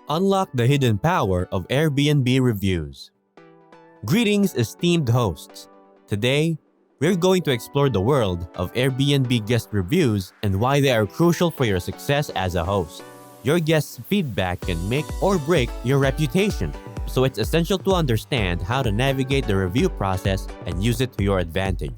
Unlock the hidden power of Airbnb reviews. Greetings, esteemed hosts. Today, we're going to explore the world of Airbnb guest reviews and why they are crucial for your success as a host. Your guests' feedback can make or break your reputation, so it's essential to understand how to navigate the review process and use it to your advantage.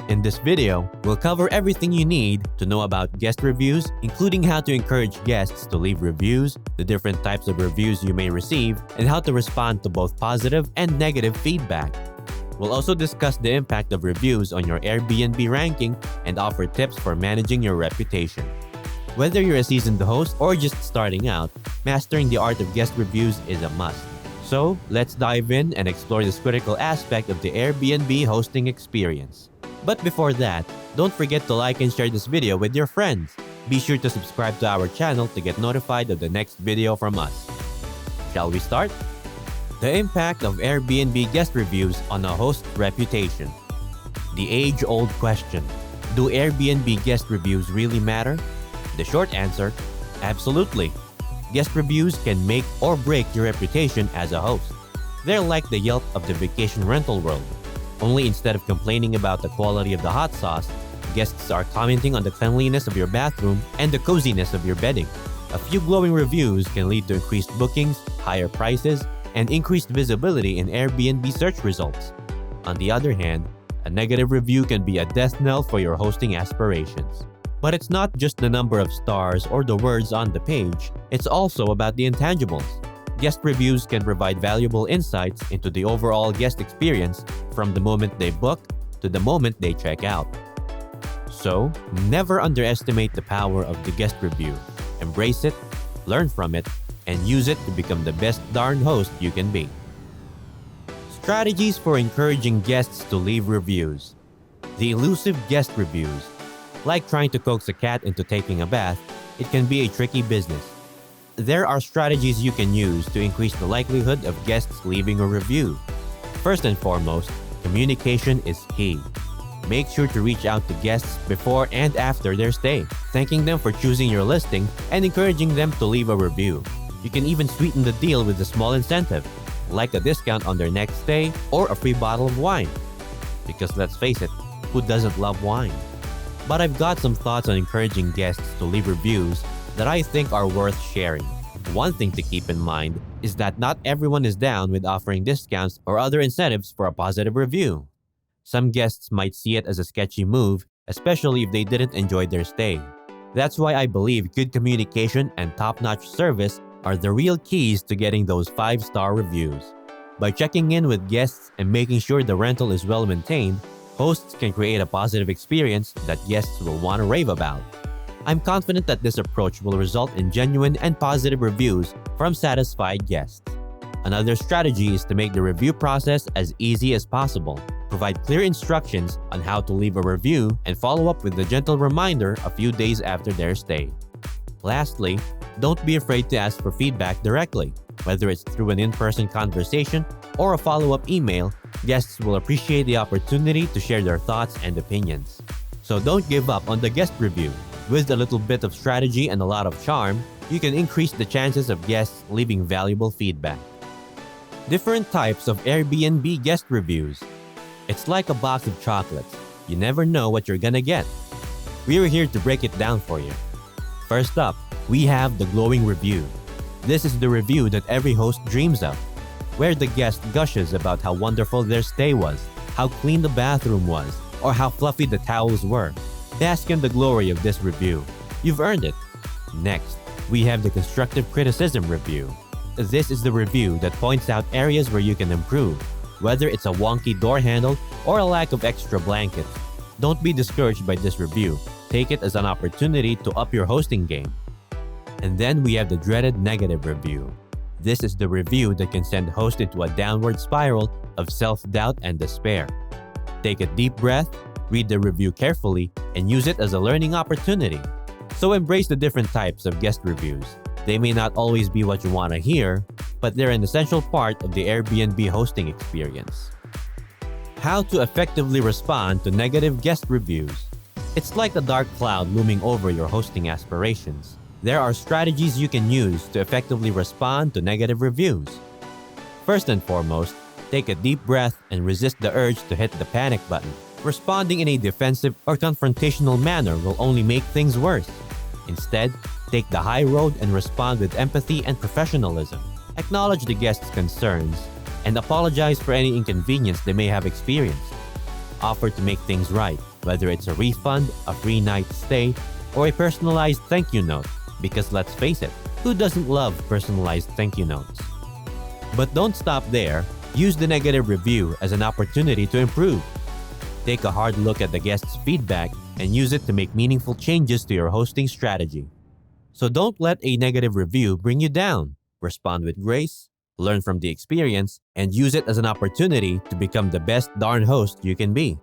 In this video, we'll cover everything you need to know about guest reviews, including how to encourage guests to leave reviews, the different types of reviews you may receive, and how to respond to both positive and negative feedback. We'll also discuss the impact of reviews on your Airbnb ranking and offer tips for managing your reputation. Whether you're a seasoned host or just starting out, mastering the art of guest reviews is a must. So, let's dive in and explore this critical aspect of the Airbnb hosting experience. But before that, don't forget to like and share this video with your friends. Be sure to subscribe to our channel to get notified of the next video from us. Shall we start? The impact of Airbnb guest reviews on a host's reputation. The age-old question: do Airbnb guest reviews really matter? The short answer: absolutely. Guest reviews can make or break your reputation as a host. They're like the Yelp of the vacation rental world. Only instead of complaining about the quality of the hot sauce, guests are commenting on the cleanliness of your bathroom and the coziness of your bedding. A few glowing reviews can lead to increased bookings, higher prices, and increased visibility in Airbnb search results. On the other hand, a negative review can be a death knell for your hosting aspirations. But it's not just the number of stars or the words on the page, it's also about the intangibles. Guest reviews can provide valuable insights into the overall guest experience from the moment they book to the moment they check out. So, never underestimate the power of the guest review. Embrace it, learn from it, and use it to become the best darn host you can be. Strategies for encouraging guests to leave reviews. The elusive guest reviews. Like trying to coax a cat into taking a bath, it can be a tricky business. There are strategies you can use to increase the likelihood of guests leaving a review. First and foremost, communication is key. Make sure to reach out to guests before and after their stay, thanking them for choosing your listing and encouraging them to leave a review. You can even sweeten the deal with a small incentive, like a discount on their next stay or a free bottle of wine. Because let's face it, who doesn't love wine? But I've got some thoughts on encouraging guests to leave reviews that I think are worth sharing. One thing to keep in mind is that not everyone is down with offering discounts or other incentives for a positive review. Some guests might see it as a sketchy move, especially if they didn't enjoy their stay. That's why I believe good communication and top-notch service are the real keys to getting those 5-star reviews. By checking in with guests and making sure the rental is well maintained, hosts can create a positive experience that guests will want to rave about. I'm confident that this approach will result in genuine and positive reviews from satisfied guests. Another strategy is to make the review process as easy as possible. Provide clear instructions on how to leave a review and follow up with a gentle reminder a few days after their stay. Lastly, don't be afraid to ask for feedback directly. Whether it's through an in-person conversation or a follow-up email, guests will appreciate the opportunity to share their thoughts and opinions. So don't give up on the guest review. With a little bit of strategy and a lot of charm, you can increase the chances of guests leaving valuable feedback. Different types of Airbnb guest reviews. It's like a box of chocolates. You never know what you're gonna get. We're here to break it down for you. First up, we have the glowing review. This is the review that every host dreams of, where the guest gushes about how wonderful their stay was, how clean the bathroom was, or how fluffy the towels were. Bask in the glory of this review. You've earned it. Next, we have the constructive criticism review. This is the review that points out areas where you can improve, whether it's a wonky door handle or a lack of extra blankets. Don't be discouraged by this review. Take it as an opportunity to up your hosting game. And then we have the dreaded negative review. This is the review that can send hosts into a downward spiral of self-doubt and despair. Take a deep breath, read the review carefully, and use it as a learning opportunity. So embrace the different types of guest reviews. They may not always be what you want to hear, but they're an essential part of the Airbnb hosting experience. How to effectively respond to negative guest reviews. It's like a dark cloud looming over your hosting aspirations. There are strategies you can use to effectively respond to negative reviews. First and foremost, take a deep breath and resist the urge to hit the panic button. Responding in a defensive or confrontational manner will only make things worse. Instead, take the high road and respond with empathy and professionalism. Acknowledge the guest's concerns and apologize for any inconvenience they may have experienced. Offer to make things right, whether it's a refund, a free night stay, or a personalized thank you note, because let's face it, who doesn't love personalized thank you notes? But don't stop there. Use the negative review as an opportunity to improve. Take a hard look at the guest's feedback and use it to make meaningful changes to your hosting strategy. So don't let a negative review bring you down. Respond with grace, learn from the experience, and use it as an opportunity to become the best darn host you can be.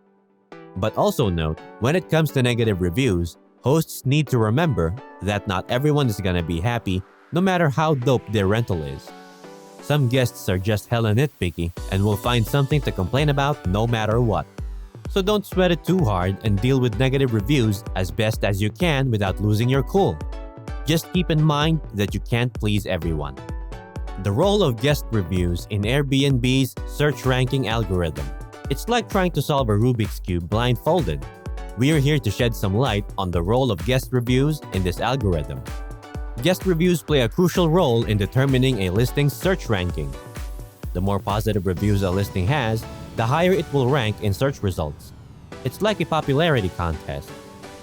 But also note, when it comes to negative reviews, hosts need to remember that not everyone is gonna be happy no matter how dope their rental is. Some guests are just hella nitpicky and will find something to complain about no matter what. So don't sweat it too hard and deal with negative reviews as best as you can without losing your cool. Just keep in mind that you can't please everyone. The role of guest reviews in Airbnb's search ranking algorithm. It's like trying to solve a Rubik's Cube blindfolded. We are here to shed some light on the role of guest reviews in this algorithm. Guest reviews play a crucial role in determining a listing's search ranking. The more positive reviews a listing has, the higher it will rank in search results. It's like a popularity contest,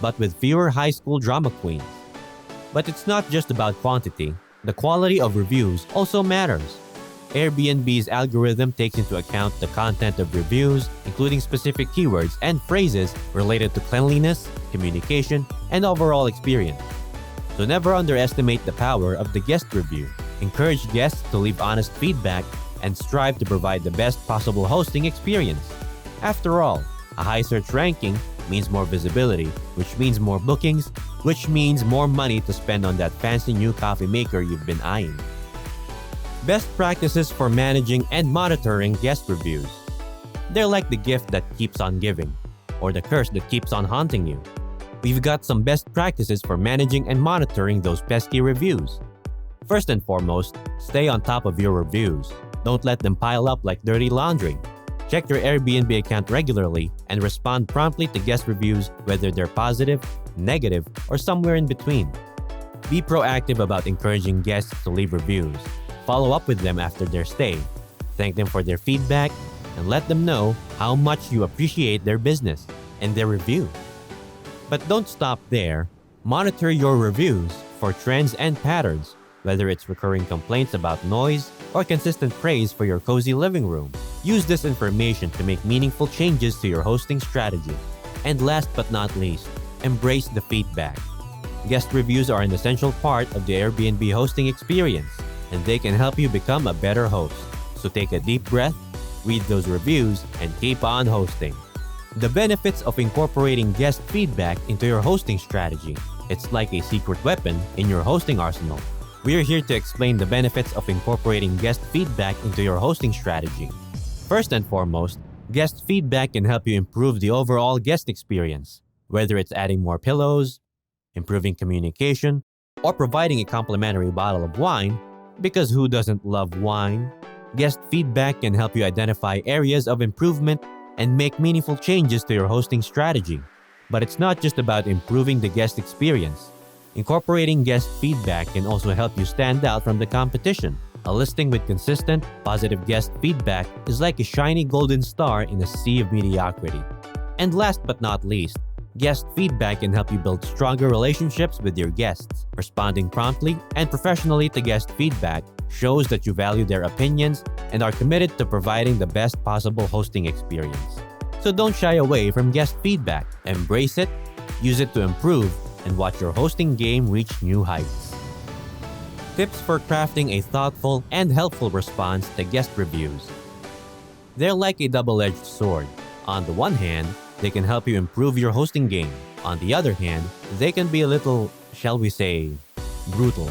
but with fewer high school drama queens. But it's not just about quantity. The quality of reviews also matters. Airbnb's algorithm takes into account the content of reviews, including specific keywords and phrases related to cleanliness, communication, and overall experience. So never underestimate the power of the guest review. Encourage guests to leave honest feedback and strive to provide the best possible hosting experience. After all, a high search ranking means more visibility, which means more bookings, which means more money to spend on that fancy new coffee maker you've been eyeing. Best practices for managing and monitoring guest reviews. They're like the gift that keeps on giving, or the curse that keeps on haunting you. We've got some best practices for managing and monitoring those pesky reviews. First and foremost, stay on top of your reviews. Don't let them pile up like dirty laundry. Check your Airbnb account regularly and respond promptly to guest reviews, whether they're positive, negative, or somewhere in between. Be proactive about encouraging guests to leave reviews. Follow up with them after their stay. Thank them for their feedback and let them know how much you appreciate their business and their review. But don't stop there. Monitor your reviews for trends and patterns, whether it's recurring complaints about noise or consistent praise for your cozy living room. Use this information to make meaningful changes to your hosting strategy. And last but not least, embrace the feedback. Guest reviews are an essential part of the Airbnb hosting experience, and they can help you become a better host. So take a deep breath, read those reviews, and keep on hosting. The benefits of incorporating guest feedback into your hosting strategy. It's like a secret weapon in your hosting arsenal. We're here to explain the benefits of incorporating guest feedback into your hosting strategy. First and foremost, guest feedback can help you improve the overall guest experience, whether it's adding more pillows, improving communication, or providing a complimentary bottle of wine, because who doesn't love wine? Guest feedback can help you identify areas of improvement and make meaningful changes to your hosting strategy. But it's not just about improving the guest experience. Incorporating guest feedback can also help you stand out from the competition. A listing with consistent, positive guest feedback is like a shiny golden star in a sea of mediocrity. And last but not least, guest feedback can help you build stronger relationships with your guests. Responding promptly and professionally to guest feedback shows that you value their opinions and are committed to providing the best possible hosting experience. So don't shy away from guest feedback. Embrace it, use it to improve, and watch your hosting game reach new heights. Tips for crafting a thoughtful and helpful response to guest reviews. They're like a double-edged sword. On the one hand, they can help you improve your hosting game. On the other hand, they can be a little, shall we say, brutal.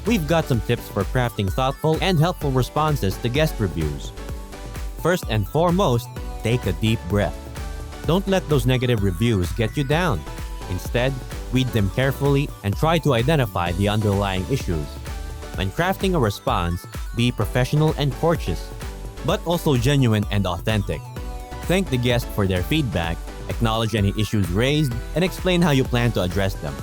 We've got some tips for crafting thoughtful and helpful responses to guest reviews. First and foremost, take a deep breath. Don't let those negative reviews get you down. Instead, Read them carefully and try to identify the underlying issues. When crafting a response, be professional and courteous, but also genuine and authentic. Thank the guest for their feedback, acknowledge any issues raised, and explain how you plan to address them.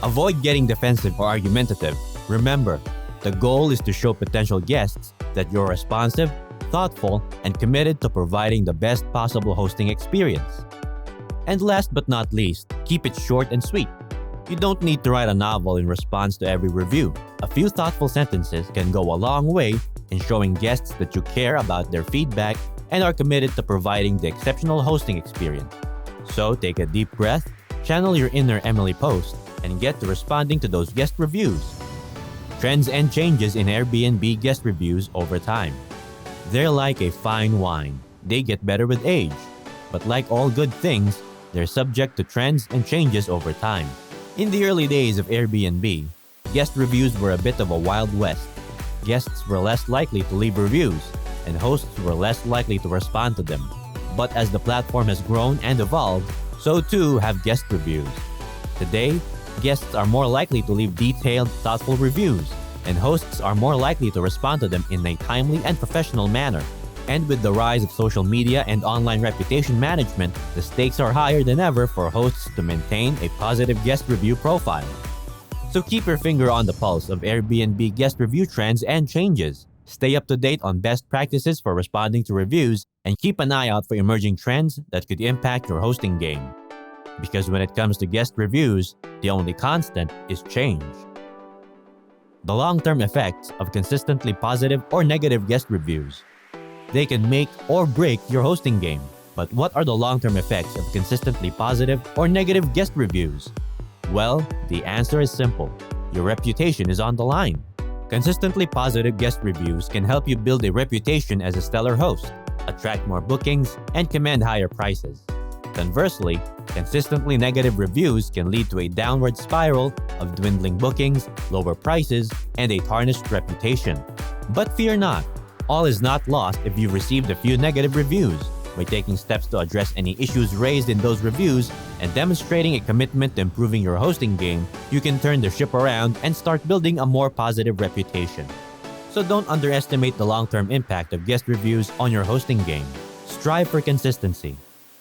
Avoid getting defensive or argumentative. Remember, the goal is to show potential guests that you're responsive, thoughtful, and committed to providing the best possible hosting experience. And last but not least, keep it short and sweet. You don't need to write a novel in response to every review. A few thoughtful sentences can go a long way in showing guests that you care about their feedback and are committed to providing the exceptional hosting experience. So take a deep breath, channel your inner Emily Post, and get to responding to those guest reviews. Trends and changes in Airbnb guest reviews over time. They're like a fine wine. They get better with age. But like all good things, they're subject to trends and changes over time. In the early days of Airbnb, guest reviews were a bit of a wild west. Guests were less likely to leave reviews, and hosts were less likely to respond to them. But as the platform has grown and evolved, so too have guest reviews. Today, guests are more likely to leave detailed, thoughtful reviews, and hosts are more likely to respond to them in a timely and professional manner. And with the rise of social media and online reputation management, the stakes are higher than ever for hosts to maintain a positive guest review profile. So keep your finger on the pulse of Airbnb guest review trends and changes. Stay up to date on best practices for responding to reviews, and keep an eye out for emerging trends that could impact your hosting game. Because when it comes to guest reviews, the only constant is change. The long-term effects of consistently positive or negative guest reviews. They can make or break your hosting game. But what are the long-term effects of consistently positive or negative guest reviews? Well, the answer is simple. Your reputation is on the line. Consistently positive guest reviews can help you build a reputation as a stellar host, attract more bookings, and command higher prices. Conversely, consistently negative reviews can lead to a downward spiral of dwindling bookings, lower prices, and a tarnished reputation. But fear not. All is not lost if you've received a few negative reviews. By taking steps to address any issues raised in those reviews and demonstrating a commitment to improving your hosting game, you can turn the ship around and start building a more positive reputation. So don't underestimate the long-term impact of guest reviews on your hosting game. Strive for consistency.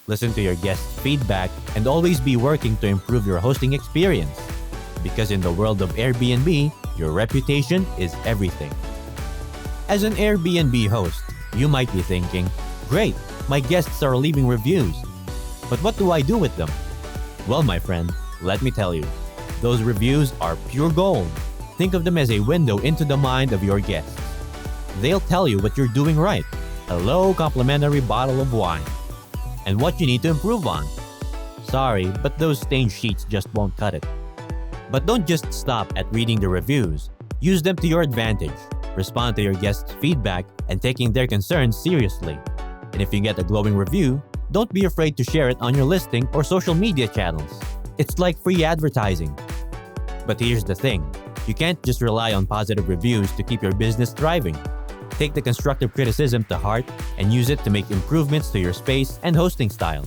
Listen to your guests' feedback and always be working to improve your hosting experience. Because in the world of Airbnb, your reputation is everything. As an Airbnb host, you might be thinking, great, my guests are leaving reviews. But what do I do with them? Well, my friend, let me tell you. Those reviews are pure gold. Think of them as a window into the mind of your guests. They'll tell you what you're doing right. A low complimentary bottle of wine. And what you need to improve on. Sorry, but those stained sheets just won't cut it. But don't just stop at reading the reviews. Use them to your advantage. Respond to your guests' feedback and taking their concerns seriously. And if you get a glowing review, don't be afraid to share it on your listing or social media channels. It's like free advertising. But here's the thing. You can't just rely on positive reviews to keep your business thriving. Take the constructive criticism to heart and use it to make improvements to your space and hosting style.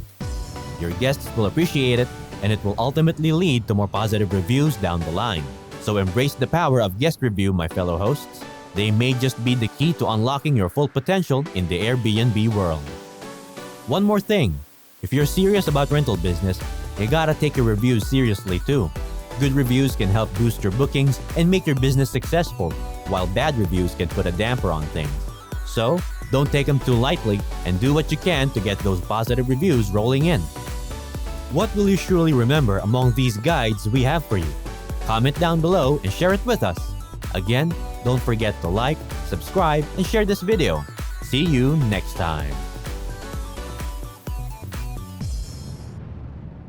Your guests will appreciate it, and it will ultimately lead to more positive reviews down the line. So embrace the power of guest review, my fellow hosts. They may just be the key to unlocking your full potential in the Airbnb world. One more thing. If you're serious about rental business, you gotta take your reviews seriously too. Good reviews can help boost your bookings and make your business successful, while bad reviews can put a damper on things. So, don't take them too lightly and do what you can to get those positive reviews rolling in. What will you surely remember among these guides we have for you? Comment down below and share it with us. Again, don't forget to like, subscribe, and share this video. See you next time.